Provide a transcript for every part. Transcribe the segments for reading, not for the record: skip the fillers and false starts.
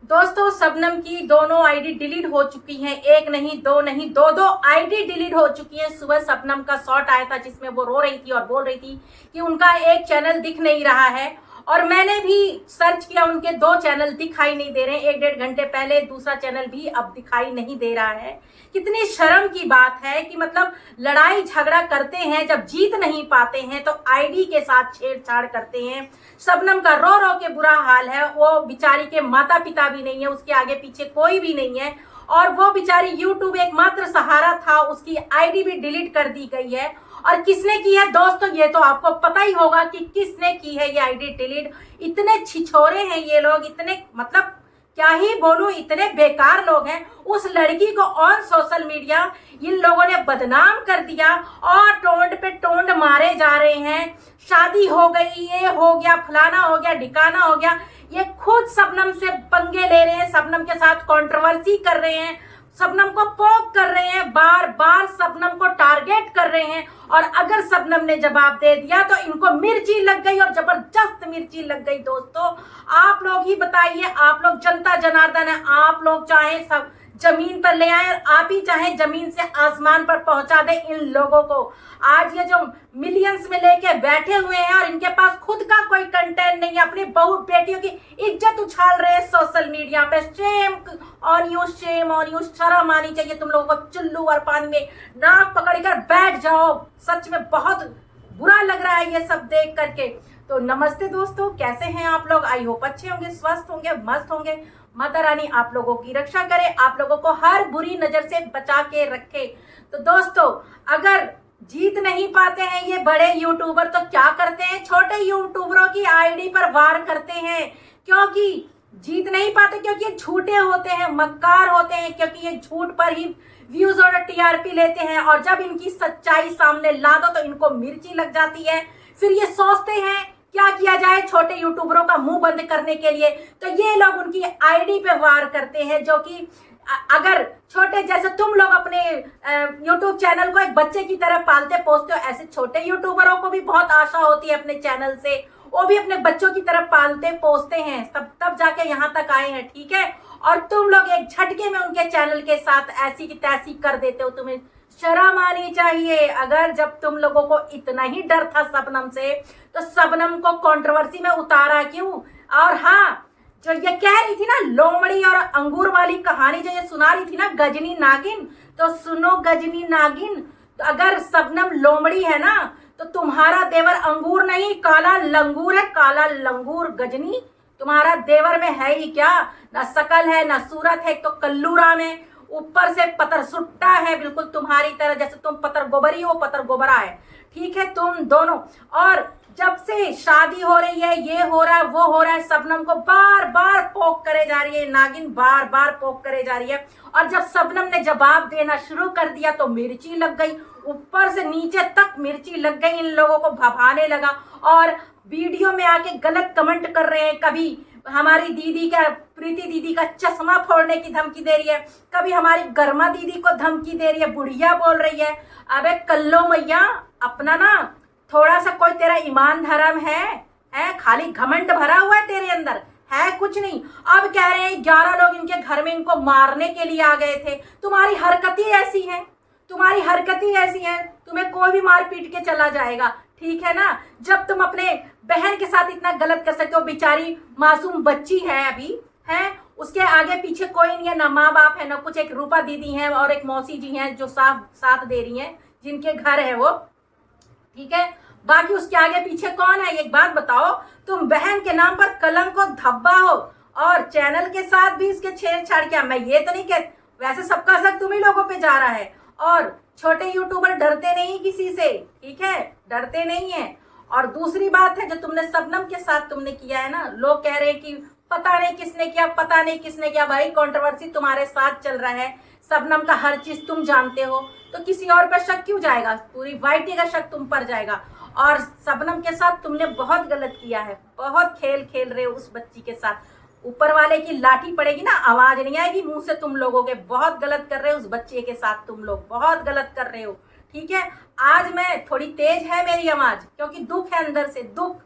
दोस्तों शबनम की दोनों आईडी डिलीट हो चुकी हैं। एक नहीं, दो नहीं, दो दो आईडी डिलीट हो चुकी हैं। सुबह शबनम का शॉट आया था जिसमें वो रो रही थी और बोल रही थी कि उनका एक चैनल दिख नहीं रहा है। और मैंने भी सर्च किया, उनके दो चैनल दिखाई नहीं दे रहे हैं। एक डेढ़ घंटे पहले दूसरा चैनल भी अब दिखाई नहीं दे रहा है। कितनी शर्म की बात है कि मतलब लड़ाई झगड़ा करते हैं, जब जीत नहीं पाते हैं तो आईडी के साथ छेड़छाड़ करते हैं। शबनम का रो रो के बुरा हाल है। वो बिचारी के माता पिता भी नहीं है, उसके आगे पीछे कोई भी नहीं है और वो बिचारी यूट्यूब एकमात्र सहारा था, उसकी आईडी भी डिलीट कर दी गई है। और किसने की है दोस्तों, ये तो आपको पता ही होगा कि किसने की है ये आईडी डिलीट। इतने छिछोरे हैं ये लोग, इतने मतलब क्या ही बोलूं, इतने बेकार लोग हैं। उस लड़की को ऑन सोशल मीडिया इन लोगों ने बदनाम कर दिया और टोंड पे टोंड मारे जा रहे हैं। शादी हो गई, ये हो गया, फलाना हो गया, ढिकाना हो गया। ये खुद शबनम से पंगे ले रहे हैं, शबनम के साथ कंट्रोवर्सी कर रहे हैं, शबनम को पोक कर रहे हैं, बार बार शबनम को टारगेट कर रहे हैं। और अगर शबनम ने जवाब दे दिया तो इनको मिर्ची लग गई और जबरदस्त मिर्ची लग गई। दोस्तों आप लोग ही बताइए, आप लोग जनता जनार्दन है, आप लोग चाहे सब जमीन पर ले आए, आप ही चाहे जमीन से आसमान पर पहुंचा दे इन लोगों को। आज ये जो मिलियंस में लेके बैठे हुए हैं और इनके पास खुद का कोई कंटेंट नहीं है, अपनी बहू बेटियों की इज्जत उछाल रहे हैं सोशल मीडिया पे। Shame on you, shame on you. शर्म आनी चाहिए तुम लोगों को। चुल्लू और पानी में नाक पकड़कर बैठ जाओ। सच में बहुत बुरा लग रहा है ये सब देख करके। तो नमस्ते दोस्तों, कैसे हैं आप लोग? आई होप अच्छे होंगे, स्वस्थ होंगे, मस्त होंगे। माता रानी आप लोगों की रक्षा करे, आप लोगों को हर बुरी नजर से बचा के रखे। तो दोस्तों अगर जीत नहीं पाते हैं ये बड़े यूट्यूबर तो क्या करते हैं, छोटे यूट्यूबरों की आईडी पर वार करते हैं। क्योंकि जीत नहीं पाते, क्योंकि ये झूठे होते हैं, मक्कार होते हैं, क्योंकि ये झूठ पर ही व्यूज और टीआरपी लेते हैं। और जब इनकी सच्चाई सामने ला दो तो इनको मिर्ची लग जाती है। फिर ये सोचते हैं क्या किया जाए छोटे यूट्यूबरों का मुंह बंद करने के लिए, तो ये लोग उनकी आईडी पे वार करते हैं। जो कि अगर छोटे जैसे तुम लोग अपने यूट्यूब चैनल को एक बच्चे की तरह पालते पोसते हो, ऐसे छोटे यूट्यूबरों को भी बहुत आशा होती है अपने चैनल से। वो भी अपने बच्चों की तरह पालते पोसते हैं, तब जाके यहाँ तक आए हैं, ठीक है। और तुम लोग एक झटके में उनके चैनल के साथ ऐसी की तैसी कर देते हो। तुम्हें शर्म आनी चाहिए। अगर जब तुम लोगों को इतना ही डर था शबनम से तो शबनम को कंट्रोवर्सी में उतारा क्यों? और हाँ, जो ये कह रही थी ना लोमड़ी और अंगूर वाली कहानी जो ये सुना रही थी ना गजनी नागिन, तो सुनो गजनी नागिन, तो अगर शबनम लोमड़ी है ना तो तुम्हारा देवर अंगूर नहीं काला लंगूर है। काला लंगूर गजनी, तुम्हारा देवर में है ही क्या? ना शकल है ना सूरत है, तो कल्लू राम है, ऊपर से पतर सुट्टा है, बिल्कुल तुम्हारी तरह। जैसे तुम पतर गोबरी हो, पतर गोबरा है, ठीक है तुम दोनों। और जब से शादी हो रही है, ये हो रहा है, वो हो रहा है, शबनम को बार बार पोक करे जा रही है नागिन, बार बार पोक करे जा रही है। और जब शबनम ने जवाब देना शुरू कर दिया तो मिर्ची लग गई, ऊपर से नीचे तक मिर्ची लग गई। इन लोगों को भभाने लगा और वीडियो में आके गलत कमेंट कर रहे हैं। कभी हमारी दीदी का, प्रीति दीदी का चश्मा फोड़ने की धमकी दे रही है, कभी हमारी गर्मा दीदी को धमकी दे रही है, बुढ़िया बोल रही है। अबे कल्लो मैया, अपना ना थोड़ा सा कोई तेरा ईमान धर्म है? खाली घमंड भरा हुआ है तेरे अंदर, है कुछ नहीं। अब कह रहे हैं 11 लोग इनके घर में इनको मारने के लिए आ गए थे। तुम्हारी हरकत ही ऐसी है, तुम्हारी हरकत ही ऐसी है, तुम्हें कोई भी मार पीट के चला जाएगा, ठीक है ना। जब तुम अपने बहन के साथ इतना गलत कर सकते हो, बेचारी मासूम बच्ची है अभी, है, उसके आगे पीछे कोई नहीं है, ना माँ बाप है ना कुछ। एक रूपा दीदी है और एक मौसी जी हैं जो साथ दे रही हैं, जिनके घर है वो, ठीक है। बाकी उसके आगे पीछे कौन है? एक बात बताओ, तुम बहन के नाम पर कलंक को धब्बा हो और चैनल के साथ भी इसके छेड़छाड़ किया। मैं ये तो नहीं कह, वैसे सबका शक तुम ही लोगों पे जा रहा है। और छोटे यूट्यूबर डरते नहीं किसी से, ठीक है, डरते नहीं है। और दूसरी बात है जो तुमने शबनम के साथ तुमने किया है ना, लोग कह रहे हैं कि पता नहीं किसने किया, पता नहीं किसने किया। भाई कंट्रोवर्सी तुम्हारे साथ चल रहा है, शबनम का हर चीज तुम जानते हो, तो किसी और पर शक क्यों जाएगा? पूरी वाइटी का शक तुम पर जाएगा। और शबनम के साथ तुमने बहुत गलत किया है, बहुत खेल खेल रहे हो उस बच्ची के साथ। ऊपर वाले की लाठी पड़ेगी ना, आवाज नहीं आएगी मुंह से तुम लोगों के। बहुत गलत कर रहे हो उस बच्चे के साथ, तुम लोग बहुत गलत कर रहे हो, ठीक है। आज मैं थोड़ी तेज है मेरी आवाज, क्योंकि दुख है अंदर से, दुख,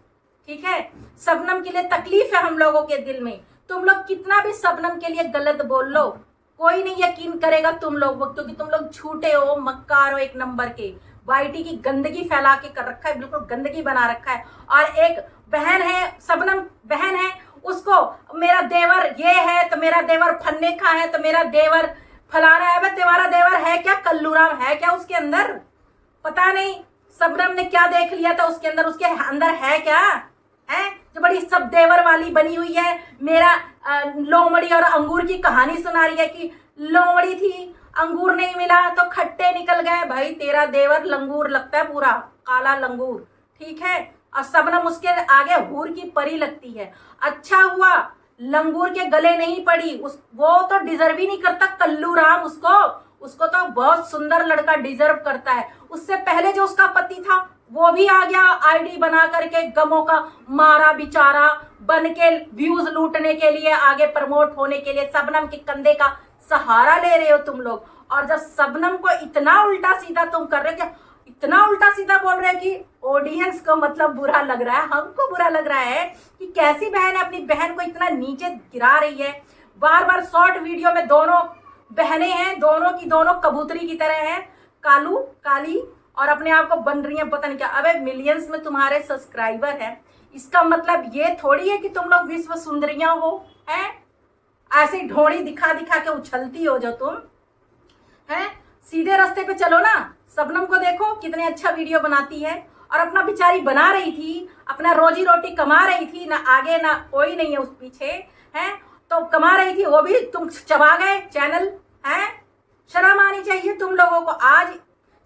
ठीक है। शबनम के लिए तकलीफ है हम लोगों के दिल में, तुम लोग कितना भी शबनम के लिए गलत बोल लो, कोई नहीं यकीन करेगा तुम लोग, क्योंकि तुम लोग झूठे हो, मक्कार हो एक नंबर के। वाईटी की गंदगी फैला के कर रखा है, बिल्कुल गंदगी बना रखा है। और एक बहन है, शबनम बहन है, उसको मेरा देवर ये है तो मेरा देवर फन्ने का है तो मेरा देवर फलाना है। अबे तुम्हारा देवर है क्या? कल्लूराम है क्या उसके अंदर? पता नहीं शबनम ने क्या देख लिया था उसके अंदर, उसके अंदर है क्या? है जो बड़ी सब देवर वाली बनी हुई है, मेरा लोमड़ी और अंगूर की कहानी सुना रही है कि लोमड़ी थी, अंगूर नहीं मिला तो खट्टे निकल गए। भाई तेरा देवर लंगूर लगता है, पूरा काला लंगूर, ठीक है। और शबनम उसके आगे हूर की परी लगती है। अच्छा हुआ लंगूर के गले नहीं पड़ी, वो तो डिजर्व ही नहीं करता कल्लू राम उसको तो बहुत सुंदर लड़का डिजर्व करता है। उससे पहले जो उसका पति था वो भी आ गया आईडी बना करके, गमों का मारा बेचारा बन के व्यूज लूटने के लिए, आगे प्रमोट होने के लिए शबनम के कंधे का सहारा ले रहे हो तुम लोग। और जब शबनम को इतना उल्टा सीधा तुम कर रहे हो, इतना उल्टा सीधा बोल रहे हैं कि ऑडियंस को मतलब बुरा लग रहा है, हमको बुरा लग रहा है कि कैसी बहन है अपनी बहन को इतना नीचे गिरा रही है। बार बार शॉर्ट वीडियो में दोनों बहनें हैं, दोनों की दोनों कबूतरी की तरह हैं, कालू काली, और अपने आप को बन रही है पता नहीं क्या। अबे मिलियंस में तुम्हारे सब्सक्राइबर हैं, इसका मतलब ये थोड़ी है कि तुम लोग विश्व सुंदरियां हो, हैं? ऐसे ढोड़ी दिखा दिखा के उछलती हो जो तुम, हैं? सीधे रास्ते पे चलो ना। शबनम को देखो कितने अच्छा वीडियो बनाती है, और अपना बेचारी बना रही थी, अपना रोजी रोटी कमा रही थी, ना आगे ना कोई नहीं है उस पीछे, हैं? तो कमा रही थी, वो भी तुम चबा गए चैनल, हैं? शर्म आनी चाहिए तुम लोगों को। आज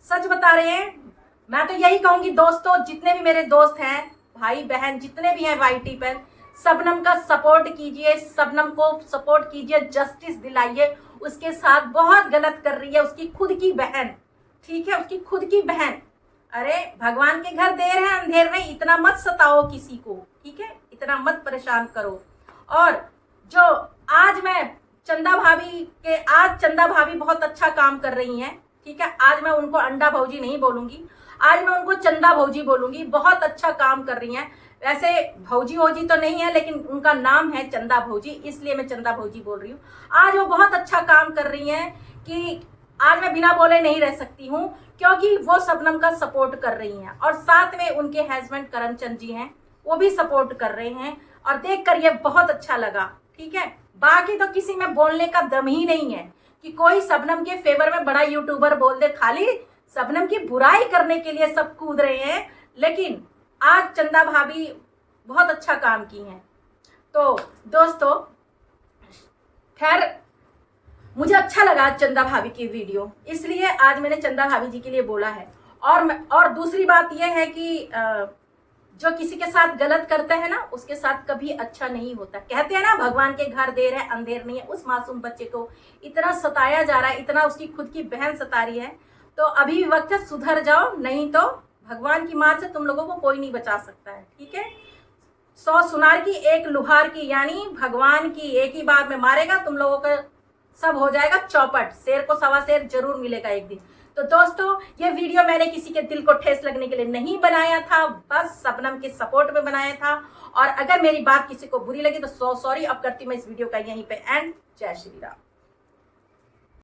सच बता रहे हैं, मैं तो यही कहूंगी दोस्तों, जितने भी मेरे दोस्त हैं, भाई बहन जितने भी हैं वाईटी पर, शबनम का सपोर्ट कीजिए, शबनम को सपोर्ट कीजिए, जस्टिस दिलाइए। उसके साथ बहुत गलत कर रही है उसकी खुद की बहन, ठीक है, उसकी खुद की बहन। अरे भगवान के घर देर है अंधेर नहीं, इतना मत सताओ किसी को, ठीक है, इतना मत परेशान करो। और जो आज चंदा भाभी बहुत अच्छा काम कर रही हैं, ठीक है। आज मैं उनको अंडा भौजी नहीं बोलूंगी, आज मैं उनको चंदा भौजी बोलूंगी। बहुत अच्छा काम कर रही हैं, वैसे भौजी वौजी तो नहीं है लेकिन उनका नाम है चंदा भौजी, इसलिए मैं चंदा भौजी बोल रही हूँ। आज वो बहुत अच्छा काम कर रही हैं कि आज मैं बिना बोले नहीं रह सकती हूँ, क्योंकि वो शबनम का सपोर्ट कर रही हैं, और साथ में उनके हस्बैंड करमचंद जी हैं, वो भी सपोर्ट कर रहे हैं, और देख कर ये बहुत अच्छा लगा, ठीक है। बाकी तो किसी में बोलने का दम ही नहीं है कि कोई शबनम के फेवर में बड़ा यूट्यूबर बोल दे, खाली शबनम की बुराई करने के लिए सब कूद रहे हैं। लेकिन आज चंदा भाभी बहुत अच्छा काम की हैं। तो दोस्तों खैर मुझे अच्छा लगा चंदा भाभी की वीडियो, इसलिए आज मैंने चंदा भाभी जी के लिए बोला है। और दूसरी बात यह है कि जो किसी के साथ गलत करता है ना, उसके साथ कभी अच्छा नहीं होता। कहते हैं ना भगवान के घर देर है अंधेर नहीं है। उस मासूम बच्चे को इतना सताया जा रहा है, इतना उसकी खुद की बहन सता रही है, तो अभी भी वक्त है, सुधर जाओ, नहीं तो भगवान की मार से तुम लोगों को कोई नहीं बचा सकता है, ठीक है। 100 सुनार की एक लुहार की, यानी भगवान की एक ही बार में मारेगा, तुम लोगों का सब हो जाएगा चौपट। शेर को सवा शेर जरूर मिलेगा एक दिन। तो दोस्तों ये वीडियो मैंने किसी के दिल को ठेस लगने के लिए नहीं बनाया था, बस शबनम के सपोर्ट में बनाया था। और अगर मेरी बात किसी को बुरी लगी तो सॉरी। अब करती मैं इस वीडियो का यहीं पे एंड। जय श्री राम।